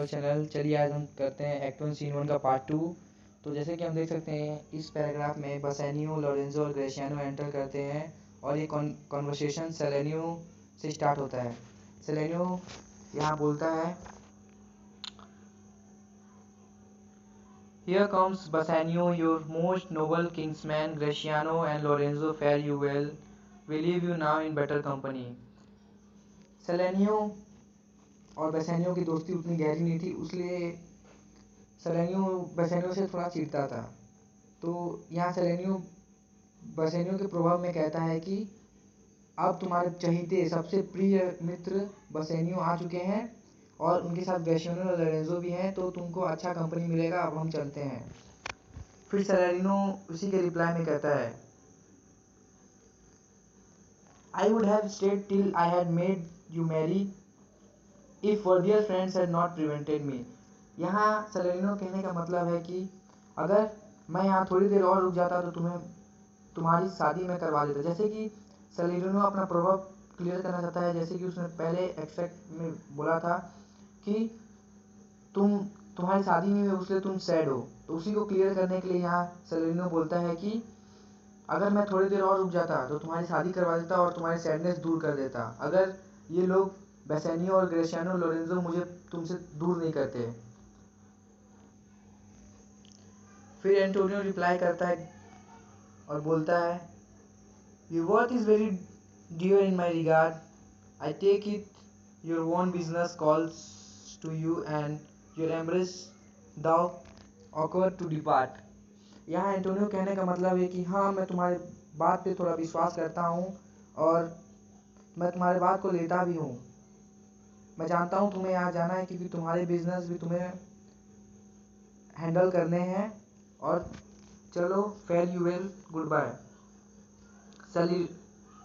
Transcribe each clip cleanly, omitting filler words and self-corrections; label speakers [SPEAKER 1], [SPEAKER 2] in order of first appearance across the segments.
[SPEAKER 1] YouTube channel. चलिए आज हम करते हैं एक्ट 1 सीन 1 का पार्ट 2। तो जैसे कि हम देख सकते हैं इस पैराग्राफ में बसेनियो, लोरेंजो और ग्रेशियानो एंटर करते हैं और ये कॉन्वर्सेशन सेलेनियो से स्टार्ट होता है। सेलेनियो यहाँ बोलता है, Here comes Bassanio, your most noble kinsman. Graciano and Lorenzo fare you well. We leave you now in better company. सेलेनियो और बेसेनियो की दोस्ती उतनी गहरी नहीं थी, इसलिए सेलेनियो बेसेनियो से थोड़ा चिढ़ता था। तो यहाँ सेलेनियो बेसेनियो के प्रभाव में कहता है कि अब तुम्हारे चहीते सबसे प्रिय मित्र बेसेनियो आ चुके हैं और उनके साथ ग्रेशियानो और लोरेंजो भी हैं, तो तुमको अच्छा कंपनी मिलेगा, अब हम चलते हैं। फिर सेलेनियो उसी के रिप्लाई में कहता है, I would have stayed till I had made you marry if worthier friends had not prevented me. यहाँ सेलेनियो कहने का मतलब है कि अगर मैं यहाँ थोड़ी देर और रुक जाता तो तुम्हारी शादी में करवा देता। जैसे कि सेलेनियो अपना प्रभाव क्लियर करना चाहता है, जैसे कि उसने पहले एक्सट्रैक्ट में बोला था कि तुम्हारी शादी में उससे तुम सैड हो, तो उसी को क्लियर करने के लिए यहाँ सेलेनियो बोलता है कि अगर मैं थोड़ी देर और रुक जाता तो तुम्हारी शादी करवा देता और तुम्हारी सैडनेस दूर कर देता, अगर ये लोग बेसेनियो और ग्रेशियानो लोरेंजो मुझे तुमसे दूर नहीं करते। फिर एंटोनियो रिप्लाई करता है और बोलता है, Your worth is very dear in my regard. I take it your own business calls to you and your embrace thou awkward to depart. यहाँ एंटोनियो कहने का मतलब है कि हाँ, मैं तुम्हारे बात पे थोड़ा विश्वास करता हूँ और मैं तुम्हारे बात को लेता भी हूँ। मैं जानता हूँ तुम्हें यहाँ जाना है क्योंकि तुम्हारे बिजनेस भी तुम्हें हैंडल करने हैं, और चलो fare you well, good bye.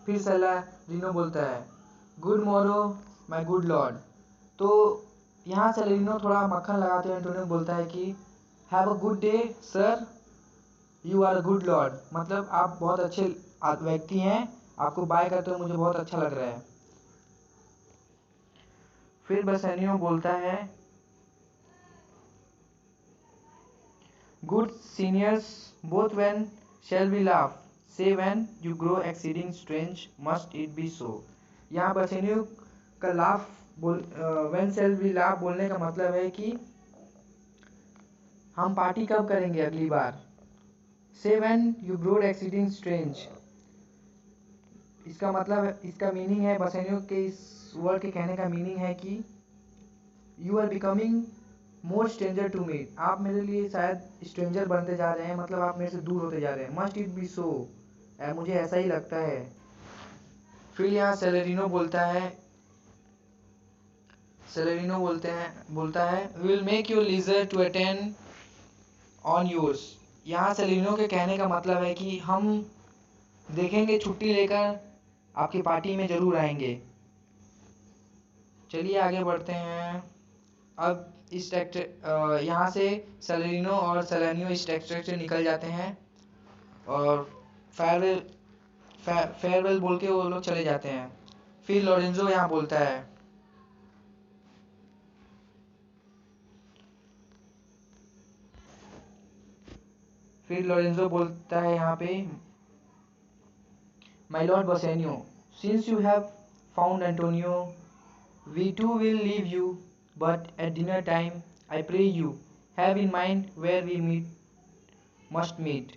[SPEAKER 1] फिर सेलेनियो बोलता है, गुड मोरो माय गुड लॉर्ड। तो यहाँ सेलेनियो थोड़ा मक्खन लगाते हुए एंटोनियो बोलता है कि have a good day sir, you are a good lord. मतलब आप बहुत अच्छे व्यक्ति हैं, आपको बाय करते हुए मुझे बहुत अच्छा लग रहा है। फिर बेसेनियो बोलता है, good signiors both when shall we laugh, say when you grow exceeding strange must it be so. यहाँ बेसेनियो का व्हेन शैल वी लाफ बोलने का मतलब है कि हम पार्टी कब करेंगे अगली बार। से when you grow exceeding strange, इसका मतलब, इसका मीनिंग है, बेसेनियो के इस वर्ड के कहने का मीनिंग है कि you are becoming more stranger to me, आप मेरे लिए शायद स्ट्रेंजर बनते जा रहे हैं, मतलब आप मेरे से दूर होते जा रहे हैं। मस्ट इट बी सो, मुझे ऐसा ही लगता है। फिर यहाँ सेलेनियो बोलता है we will make your leisure to attend on yours. यहाँ सेलेनियो के कहने का मतलब है कि हम देखेंगे, छुट्टी लेकर आपकी पार्टी में जरूर आएंगे। चलिए आगे बढ़ते हैं। अब इस यहाँ से सेलेनियो और सेलेनियो इस टेक्सट से निकल जाते हैं और फेयरवेल बोल के वो लोग चले जाते हैं। फिर लोरेंजो यहाँ बोलता है, यहाँ पे, My Lord Bassanio, since you have found Antonio, we too will leave you, but at dinner time, I pray you, have in mind where we must meet.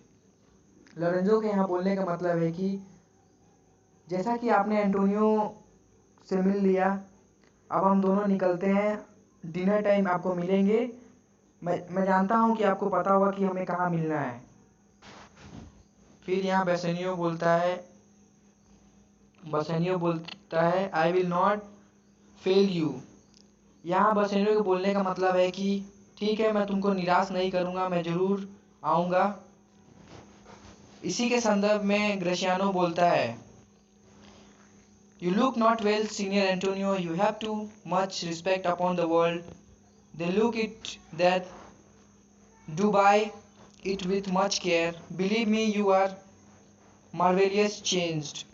[SPEAKER 1] Lorenzo के यहाँ बोलने का मतलब है कि जैसा कि आपने एंटोनियो से मिल लिया, अब हम दोनों निकलते हैं, डिनर टाइम आपको मिलेंगे। मैं जानता हूँ कि आपको पता होगा कि हमें कहाँ मिलना है। फिर यहाँ बेसेनियो बोलता है I will not fail you. यहाँ बेसेनियो के बोलने का मतलब है कि ठीक है, मैं तुमको निराश नहीं करूँगा, मैं ज़रूर आऊँगा। इसी के संदर्भ में ग्रेशियानो बोलता है, You look not well, Senior Antonio. You have too much respect upon the world. They look it that do buy it with much care. Believe me, you are marvelous changed.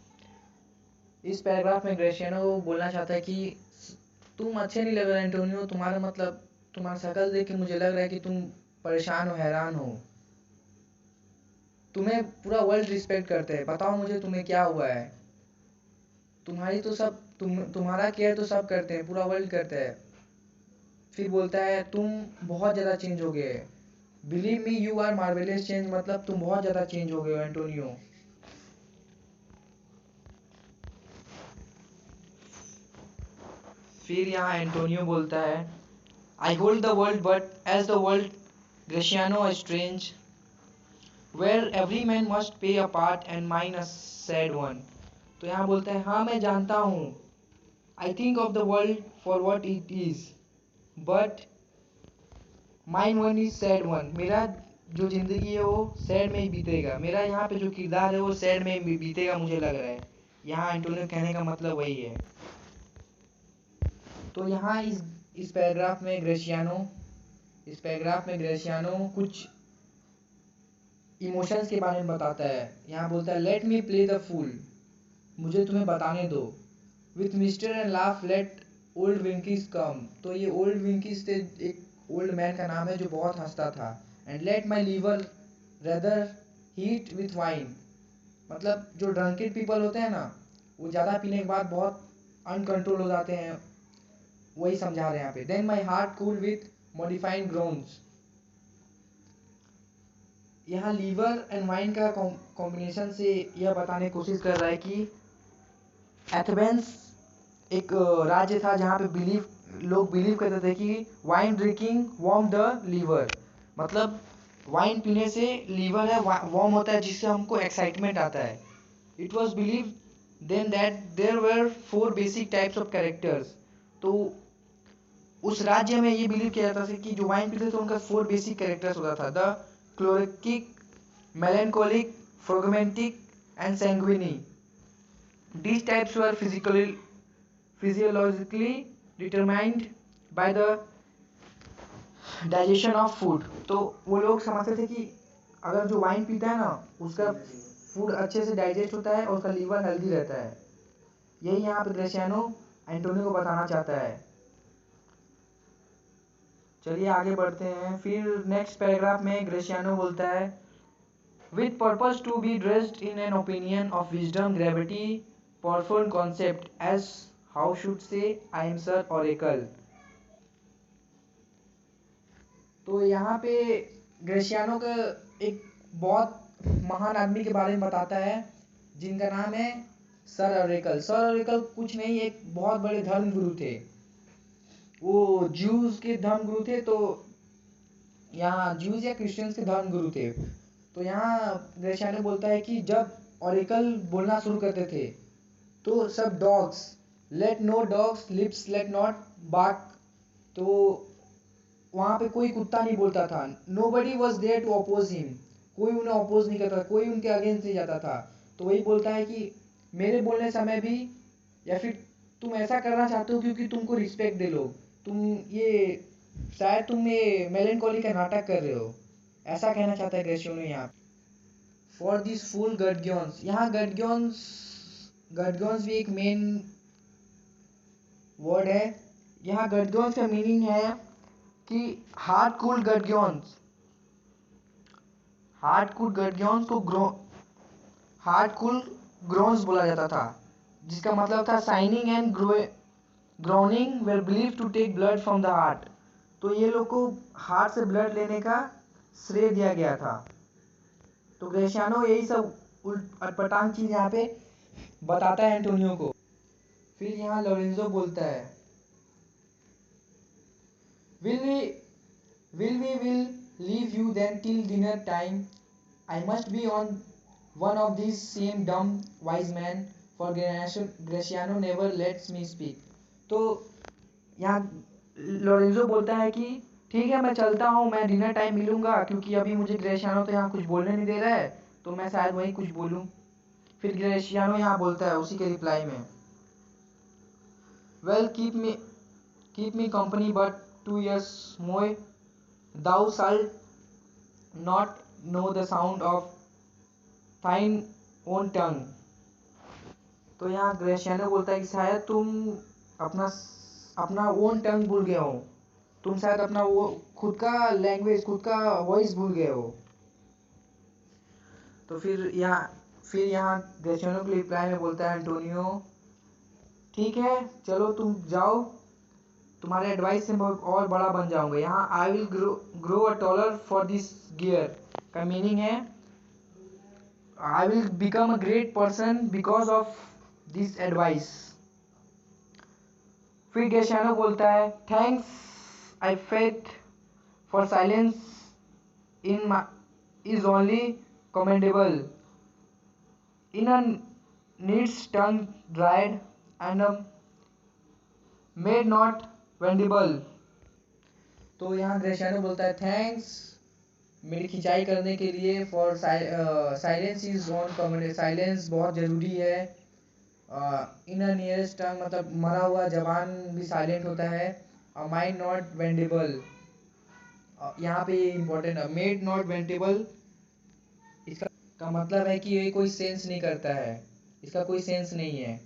[SPEAKER 1] इस पैराग्राफ में ग्रेशियानो बोलना चाहता है कि तुम अच्छे नहीं लग रहे एंटोनियो, तुम्हारा मतलब तुम्हारा शक्ल देख के मुझे लग रहा है कि तुम परेशान हो, हैरान हो। तुम्हें पूरा वर्ल्ड रिस्पेक्ट करते हैं, बताओ मुझे तुम्हें क्या हुआ है। तुम्हारा केयर तो सब करते हैं, पूरा वर्ल्ड करता है। फिर बोलता है तुम बहुत ज़्यादा चेंज हो गए। Believe me you are marvellous change, मतलब तुम बहुत ज़्यादा चेंज हो गए हो एंटोनियो। फिर यहाँ एंटोनियो बोलता है I hold the world but as the world Gratiano a strange where every man must pay a part and mine a sad one. तो यहाँ बोलता है हाँ मैं जानता हूँ, I think of the world for what it is but mine one is sad one. मेरा जो जिंदगी है वो सैड में ही बीतेगा, मेरा यहाँ पे जो किरदार है वो सैड में ही बीतेगा मुझे लग रहा है। यहाँ एंटोनियो कहने का मतलब वही है। तो यहाँ इस पैराग्राफ में ग्रेशियानो कुछ इमोशंस के बारे में बताता है। यहाँ बोलता है let me play the fool, मुझे तुम्हें बताने दो। With mister and laugh let old wrinkles come. तो ये ओल्ड विंकीज थे, एक ओल्ड मैन का नाम है जो बहुत हंसता था। And let my liver rather heat with wine, मतलब जो ड्रंकेड पीपल होते हैं ना, वो ज़्यादा पीने के बाद बहुत अनकंट्रोल हो जाते हैं, वही समझा रहे हैं यहाँ पे। Then my heart cool with modifying groans. यहाँ लीवर एंड वाइन का कॉम्बिनेशन से यह बताने की कोशिश कर रहा है कि एथेंस एक राज्य था जहाँ पे लोग बिलीव करते थे कि wine drinking warm the liver, मतलब वाइन पीने से लीवर है वार्म होता है, जिससे हमको एक्साइटमेंट आता है। It was believe then that there were 4 basic types of characters. तो उस राज्य में ये बिलीव किया जाता था कि जो वाइन पीते थे उनका 4 बेसिक कैरेक्टर्स होता था, the choleric, melancholic, phlegmatic and sanguine. These types were physiologically determined by the digestion of food. तो वो लोग समझते थे कि अगर जो वाइन पीता है ना उसका फूड अच्छे से डाइजेस्ट होता है और उसका लीवर हेल्दी रहता है। यही यहाँ पे ग्रेशियानो एंटोनियो को बताना चाहता है। चलिए आगे बढ़ते हैं। फिर नेक्स्ट पैराग्राफ में ग्रेशियानो बोलता है with purpose to be dressed in an opinion of wisdom, gravity, powerful concept, as how should say I am Sir Oracle। तो यहाँ पे ग्रेशियानो का एक बहुत महान आदमी के बारे में बताता है जिनका नाम है सर ऑरेकल। सर ऑरेकल कुछ नहीं, एक बहुत बड़े धर्म गुरु थे। वो ज्यूज के धर्म गुरु थे, तो यहाँ ज्यूज या क्रिश्चियंस के धर्म गुरु थे। तो यहाँ ग्रेशियानो बोलता है कि जब ऑरेकल बोलना शुरू करते थे तो सब dogs let no dogs lips let not bark, तो वहाँ पे कोई कुत्ता नहीं बोलता था। Nobody was there to oppose him, कोई उन्हें अपोज नहीं करता, कोई उनके अगेंस्ट नहीं जाता था। तो वही बोलता है कि मेरे बोलने समय भी, या फिर तुम ऐसा करना चाहते हो क्योंकि तुमको रिस्पेक्ट दे लोग, शायद तुम ये मेलनकोली का नाटक कर रहे हो, ऐसा कहना चाहता है ग्रेशियानो यहाँ। फॉर दिस फुल गडग्योन्स, यहाँ गडग्योन्स भी एक मेन वर्ड है। यहाँ गडग्योन्स का मीनिंग है कि हार्ट कूल गडग्योन्स। हार्ट कूल गडग्योन्स को हार्ट कूल ग्रोन्स बोला जाता था, जिसका मतलब था sighing and groaning were believe to take blood from the heart. तो ये लोग को हार्ट से ब्लड लेने का श्रेय दिया गया था। तो ग्रेशियानो यही सब अटपटांग चीज यहाँ पे बताता है एंटोनियो को। फिर यहाँ लोरेंजो बोलता है will leave you then till dinner time, I must be on one of these same dumb wise men, for Graciano never lets me speak। तो यहाँ लोरेंजो बोलता है कि ठीक है मैं चलता हूँ, मैं डिनर टाइम मिलूंगा, क्योंकि अभी मुझे ग्रेशियानो तो यहाँ कुछ बोलने नहीं दे रहा है, तो मैं शायद वहीं कुछ बोलूँ। फिर ग्रेशियानो यहाँ बोलता है उसी के रिप्लाई में well keep me company but 2 years more, thou shalt not know the sound of thine own tongue। तो यहाँ ग्रेशियानो बोलता है कि शायद तुम अपना ओन टंग भूल गए हो, तुम शायद अपना वो खुद का लैंग्वेज, खुद का वॉइस भूल गए हो। तो फिर यहाँ ग्रेशियानो के रिप्लाई में बोलता है एंटोनियो, ठीक है चलो तुम जाओ, तुम्हारे एडवाइस से मैं और बड़ा बन जाऊंगा। यहाँ I will grow a talker for this gear का मीनिंग है I will become a great person because of this advice. फिर ग्रेशियानो बोलता है thanks I faith for silence in is only commendable in a needs tongue dried and made not vendible। तो यहाँ ग्रेशियानो बोलता है thanks मेरी खिंचाई करने के लिए, for silence is on commend, silence बहुत ज़रूरी है। इन अ नियरेस्ट टंग मतलब मरा हुआ जबान भी साइलेंट होता है। माइंड नॉट वेंडेबल, यहाँ पे ये इम्पोर्टेंट है, मेड नॉट वेंटेबल, इसका मतलब है कि ये कोई सेंस नहीं करता है, इसका कोई सेंस नहीं है।